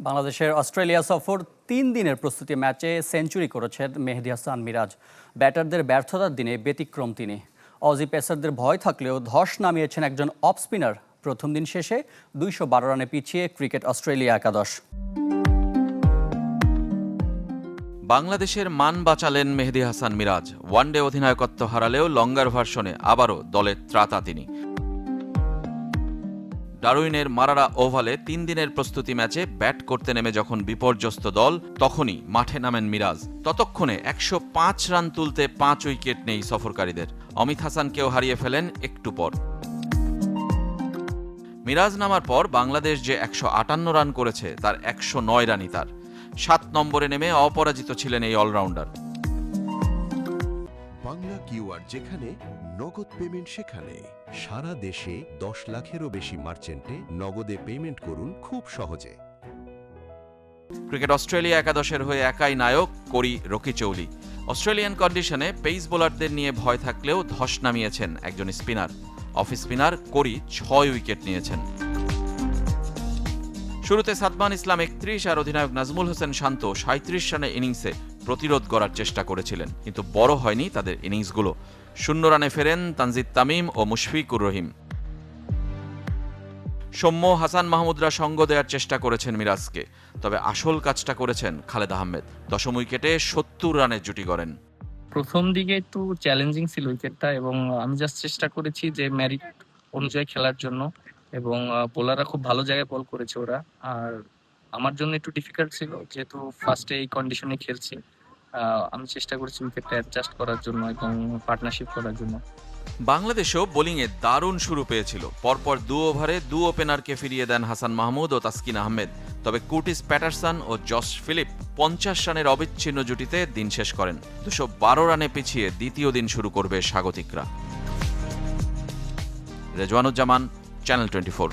বাংলাদেশের অস্ট্রেলিয়া সফর ৩ দিনের প্রস্তুতি ম্যাচে সেঞ্চুরি করেছেন মেহেদী হাসান মিরাজ। ব্যাটারদের ব্যর্থতার দিনে ব্যতিক্রম তিনি। অজি পেসারদের ভয় থাকলেও ধস নামিয়েছেন একজন অফ স্পিনার। প্রথম দিন শেষে ২১২ রানে পিছিয়ে ক্রিকেট অস্ট্রেলিয়া একাদশ। বাংলাদেশের মান বাঁচালেন মেহেদী হাসান মিরাজ। ওয়ানডে অধিনায়কত্ব হারালেও লঙ্গার ভার্সনে আবারও দলের ত্রাতা তিনি। ডারউইনের মারারা ওভালে ৩ দিনের প্রস্তুতি ম্যাচে ব্যাট করতে নেমে যখন বিপর্যস্ত দল, তখনই মাঠে নামেন মিরাজ। ততক্ষণে ১০৫ রান তুলতে ৫ উইকেট নেই সফরকারীদের। অমিত হাসানকেও হারিয়ে ফেলেন একটু পর। মিরাজ নামার পর বাংলাদেশ যে ১৫৮ রান করেছে তার ১০৯ রানই তার। ৭ নম্বরে নেমে অপরাজিত ছিলেন এই অলরাউন্ডার। বাংলা কিউআর, যেখানে নগদ পেমেন্ট সেখানে। সারা দেশে ১০ লাখেরও বেশি মার্চেন্টে নগদে পেমেন্ট করুন খুব সহজে। ক্রিকেট অস্ট্রেলিয়া একাদশের হয়ে একাই নায়ক কোরি রকিচৌলি। অস্ট্রেলিয়ান কন্ডিশনে পেস বোলারদের নিয়ে ভয় থাকলেও ধস নামিয়েছেন একজন স্পিনার। অফ স্পিনার কোরি ৬ উইকেট নিয়েছেন। শুরুতে সাদমান ইসলাম ৩১ আর অধিনায়ক নাজমুল হোসেন শান্ত ৩৭ রানের ইনিংসে প্রতিরোধ গড়ার চেষ্টা করেছিলেন, কিন্তু বড় হয়নি তাদের ইনিংসগুলো। ০ রানে ফেরেন তানজিদ তামিম ও মুশফিকুর রহিম। সৌম্য, হাসান মাহমুদরা সঙ্গ দেওয়ার চেষ্টা করেছেন মিরাজকে, তবে আসল কাজটা করেছেন খালেদ আহমেদ। ১০ম উইকেটে ৭০ রানের জুটি গড়েন। প্রথম দিকে একটু চ্যালেঞ্জিং ছিল উইকেটটা, এবং আমি জাস্ট চেষ্টা করেছি যে মেরিট অনুযায়ী খেলার জন্য, এবং বোলাররা খুব ভালো জায়গায় বল করেছে ওরা। আর আমার জন্য একটু ডিফিকাল্ট ছিল, যেহেতু ফার্স্টে এই কন্ডিশনে খেলছি। আমি চেষ্টা করেছি উইকেটটা অ্যাডজাস্ট করার জন্য এবং পার্টনারশিপ করার জন্য। বাংলাদেশও বোলিংয়ে দারুণ শুরু পেয়েছিল। পরপর ২ ওভারে ২ ওপেনারকে ফিরিয়ে দেন হাসান মাহমুদ ও তাসকিন আহমেদ। তবে কুর্টিস প্যাটারসন ও জশ ফিলিপ ৫০ রানের অবিচ্ছিন্ন জুটিতে দিন শেষ করেন। ২১২ রানে পিছিয়ে দ্বিতীয় দিন শুরু করবে স্বাগতিকরা। রেজওয়ানুজ্জামান, চ্যানেল 24।